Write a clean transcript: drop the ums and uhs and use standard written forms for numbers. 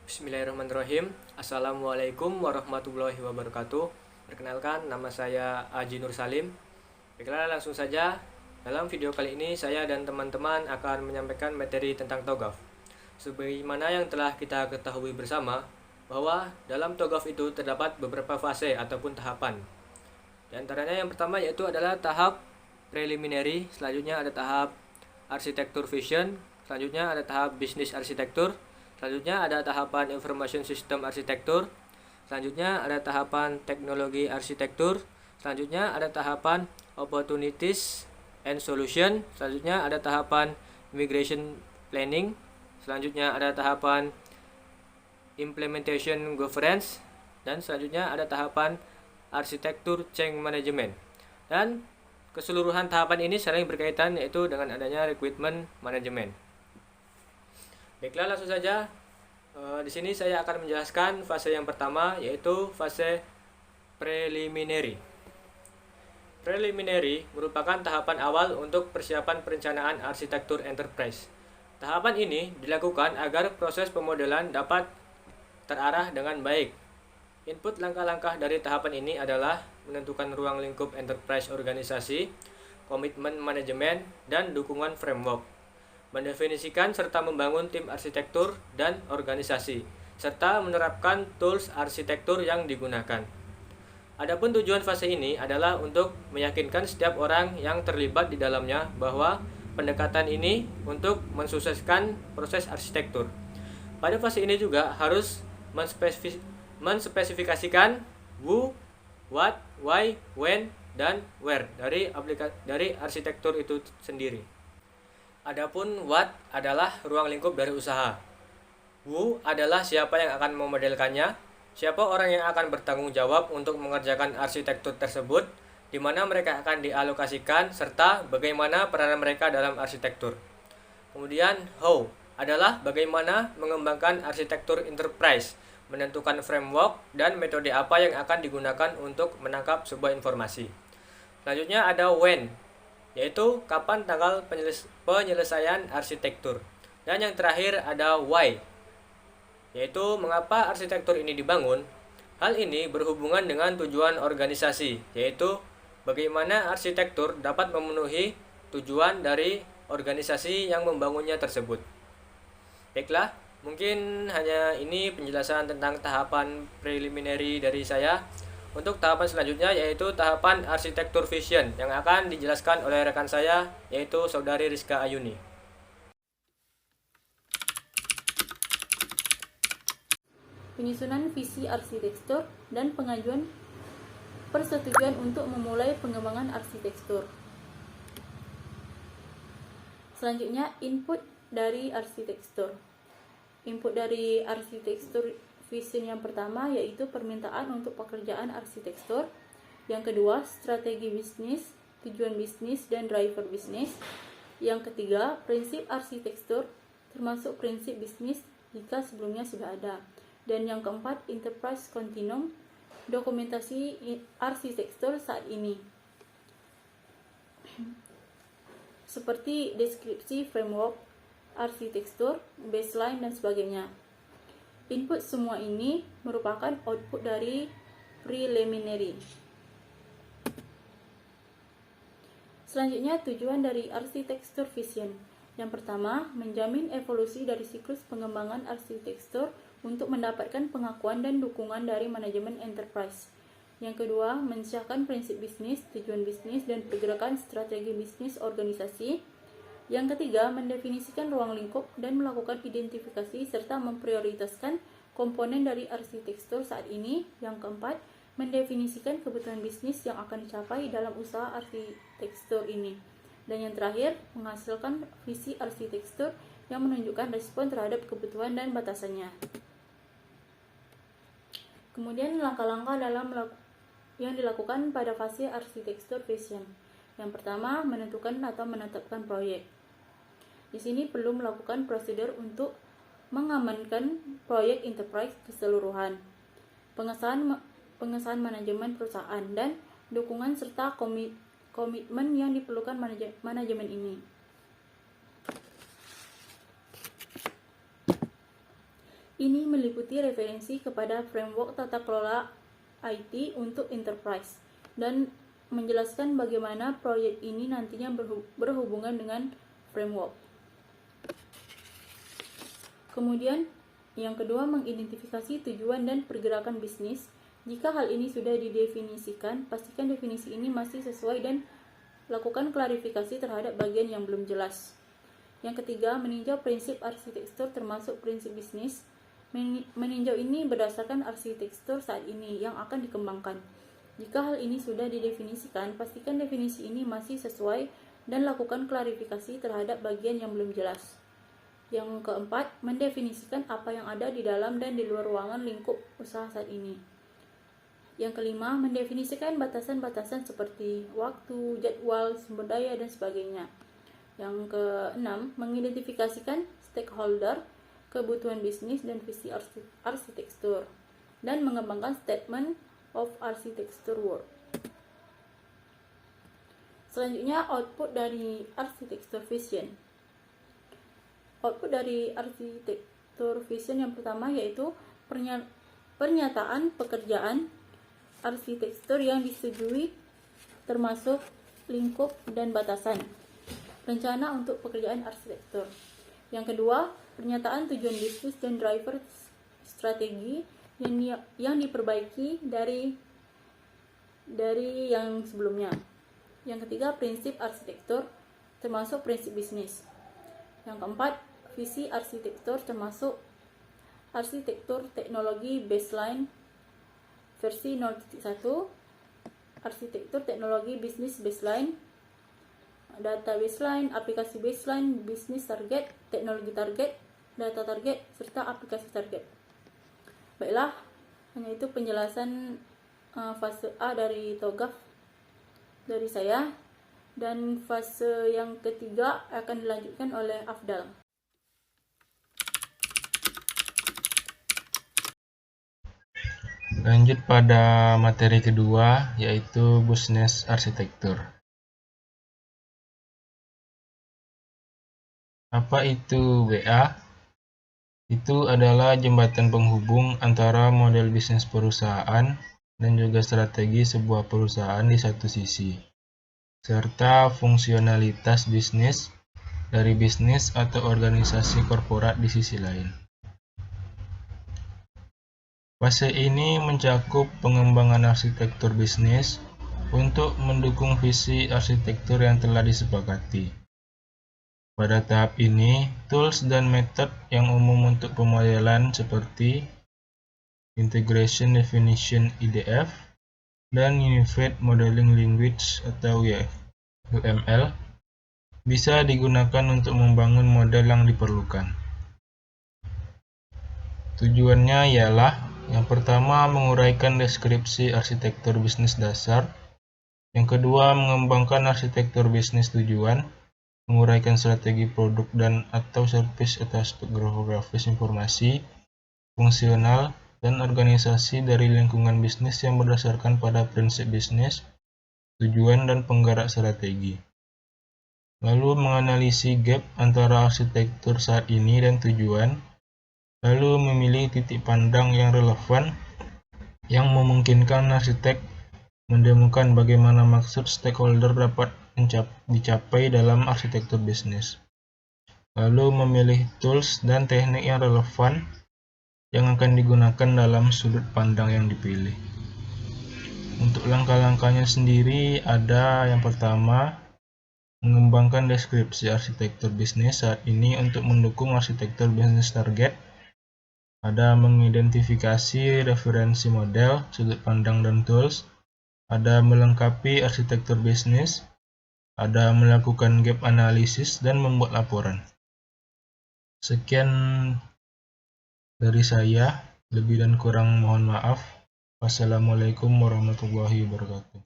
Bismillahirrahmanirrahim. Assalamualaikum warahmatullahi wabarakatuh. Perkenalkan, nama saya Aji Nur Salim. Baiklah, langsung saja. Dalam video kali ini, saya dan teman-teman akan menyampaikan materi tentang TOGAF. Sebagaimana yang telah kita ketahui bersama, bahwa dalam TOGAF itu terdapat beberapa fase ataupun tahapan. Di antaranya yang pertama yaitu adalah tahap preliminary, selanjutnya ada tahap arsitektur vision, selanjutnya ada tahap bisnis arsitektur, selanjutnya ada tahapan information system arsitektur, selanjutnya ada tahapan teknologi arsitektur, selanjutnya ada tahapan opportunities and solution, selanjutnya ada tahapan migration planning, selanjutnya ada tahapan implementation governance, dan selanjutnya ada tahapan arsitektur change management. Dan keseluruhan tahapan ini saling berkaitan yaitu dengan adanya requirement management. Baiklah, langsung saja. Di sini saya akan menjelaskan fase yang pertama yaitu fase preliminary. Preliminary merupakan tahapan awal untuk persiapan perencanaan arsitektur enterprise. Tahapan ini dilakukan agar proses pemodelan dapat terarah dengan baik. Input langkah-langkah dari tahapan ini adalah menentukan ruang lingkup enterprise organisasi, komitmen manajemen, dan dukungan framework, mendefinisikan serta membangun tim arsitektur dan organisasi, serta menerapkan tools arsitektur yang digunakan. Adapun tujuan fase ini adalah untuk meyakinkan setiap orang yang terlibat di dalamnya bahwa pendekatan ini untuk mensukseskan proses arsitektur. Pada fase ini juga harus menspesifikasikan who, what, why, when, dan where dari arsitektur itu sendiri. Adapun what adalah ruang lingkup dari usaha. Who adalah siapa yang akan memodelkannya, siapa orang yang akan bertanggung jawab untuk mengerjakan arsitektur tersebut, di mana mereka akan dialokasikan, serta bagaimana peranan mereka dalam arsitektur. Kemudian how adalah bagaimana mengembangkan arsitektur enterprise, menentukan framework dan metode apa yang akan digunakan untuk menangkap sebuah informasi. Selanjutnya ada when, yaitu kapan tanggal penyelesaian arsitektur. Dan yang terakhir ada why, yaitu mengapa arsitektur ini dibangun. Hal ini berhubungan dengan tujuan organisasi, yaitu bagaimana arsitektur dapat memenuhi tujuan dari organisasi yang membangunnya tersebut. Baiklah, mungkin hanya ini penjelasan tentang tahapan preliminary dari saya. Untuk tahapan selanjutnya yaitu tahapan arsitektur vision yang akan dijelaskan oleh rekan saya yaitu Saudari Rizka Ayuni. Penyusunan visi arsitektur dan pengajuan persetujuan untuk memulai pengembangan arsitektur. Selanjutnya, input dari arsitektur. Input dari arsitektur vision yang pertama yaitu permintaan untuk pekerjaan arsitektur. Yang kedua, strategi bisnis, tujuan bisnis, dan driver bisnis. Yang ketiga, prinsip arsitektur termasuk prinsip bisnis jika sebelumnya sudah ada. Dan yang keempat, enterprise continuum, dokumentasi arsitektur saat ini, seperti deskripsi framework arsitektur, baseline, dan sebagainya. Input semua ini merupakan output dari preliminary. Selanjutnya, tujuan dari arsitektur vision. Yang pertama, menjamin evolusi dari siklus pengembangan arsitektur untuk mendapatkan pengakuan dan dukungan dari manajemen enterprise. Yang kedua, mensyahkan prinsip bisnis, tujuan bisnis, dan pergerakan strategi bisnis organisasi. Yang ketiga, mendefinisikan ruang lingkup dan melakukan identifikasi serta memprioritaskan komponen dari arsitektur saat ini. Yang keempat, mendefinisikan kebutuhan bisnis yang akan dicapai dalam usaha arsitektur ini. Dan yang terakhir, menghasilkan visi arsitektur yang menunjukkan respon terhadap kebutuhan dan batasannya. Kemudian langkah-langkah yang dilakukan pada fase arsitektur vision. Yang pertama, menentukan atau menetapkan proyek. Di sini perlu melakukan prosedur untuk mengamankan proyek enterprise keseluruhan, pengesahan manajemen perusahaan, dan dukungan serta komitmen yang diperlukan manajemen ini. Ini meliputi referensi kepada framework tata kelola IT untuk enterprise dan menjelaskan bagaimana proyek ini nantinya berhubungan dengan framework. Kemudian, yang kedua, mengidentifikasi tujuan dan pergerakan bisnis. Jika hal ini sudah didefinisikan, pastikan definisi ini masih sesuai dan lakukan klarifikasi terhadap bagian yang belum jelas. Yang ketiga, meninjau prinsip arsitektur termasuk prinsip bisnis. Meninjau ini berdasarkan arsitektur saat ini yang akan dikembangkan. Jika hal ini sudah didefinisikan, pastikan definisi ini masih sesuai dan lakukan klarifikasi terhadap bagian yang belum jelas. Yang keempat, mendefinisikan apa yang ada di dalam dan di luar ruangan lingkup usaha saat ini. Yang kelima, mendefinisikan batasan-batasan seperti waktu, jadwal, sumber daya, dan sebagainya. Yang keenam, mengidentifikasikan stakeholder, kebutuhan bisnis, dan visi arsitektur, dan mengembangkan statement of architecture work. Selanjutnya, output dari architecture vision. Output dari architecture vision yang pertama yaitu pernyataan pekerjaan arsitektur yang disetujui termasuk lingkup dan batasan. Rencana untuk pekerjaan arsitektur. Yang kedua, pernyataan tujuan bisnis dan driver strategi yang diperbaiki dari yang sebelumnya. Yang ketiga, prinsip arsitektur termasuk prinsip bisnis. Yang keempat, visi arsitektur termasuk arsitektur teknologi baseline versi 0.1, arsitektur teknologi bisnis baseline, data baseline, aplikasi baseline, bisnis target, teknologi target, data target, serta aplikasi target. Baiklah, hanya itu penjelasan fase A dari TOGAF dari saya, dan fase yang ketiga akan dilanjutkan oleh Afdal. Lanjut pada materi kedua, yaitu Business Architecture. Apa itu BA? Itu adalah jembatan penghubung antara model bisnis perusahaan dan juga strategi sebuah perusahaan di satu sisi, serta fungsionalitas bisnis dari bisnis atau organisasi korporat di sisi lain. Fase ini mencakup pengembangan arsitektur bisnis untuk mendukung visi arsitektur yang telah disepakati. Pada tahap ini, tools dan metode yang umum untuk pemodelan seperti Integration Definition (IDF) dan Unified Modeling Language atau UML bisa digunakan untuk membangun model yang diperlukan. Tujuannya ialah yang pertama, menguraikan deskripsi arsitektur bisnis dasar. Yang kedua, mengembangkan arsitektur bisnis tujuan, menguraikan strategi produk dan atau service atau aspek geografis informasi, fungsional, dan organisasi dari lingkungan bisnis yang berdasarkan pada prinsip bisnis, tujuan, dan penggerak strategi. Lalu menganalisis gap antara arsitektur saat ini dan tujuan, lalu memilih titik pandang yang relevan yang memungkinkan arsitek menemukan bagaimana maksud stakeholder dapat dicapai dalam arsitektur bisnis. Lalu memilih tools dan teknik yang relevan yang akan digunakan dalam sudut pandang yang dipilih. Untuk langkah-langkahnya sendiri ada yang pertama, mengembangkan deskripsi arsitektur bisnis saat ini untuk mendukung arsitektur bisnis target. Ada mengidentifikasi referensi model, sudut pandang, dan tools. Ada melengkapi arsitektur bisnis. Ada melakukan gap analysis dan membuat laporan. Sekian dari saya, lebih dan kurang mohon maaf. Wassalamualaikum warahmatullahi wabarakatuh.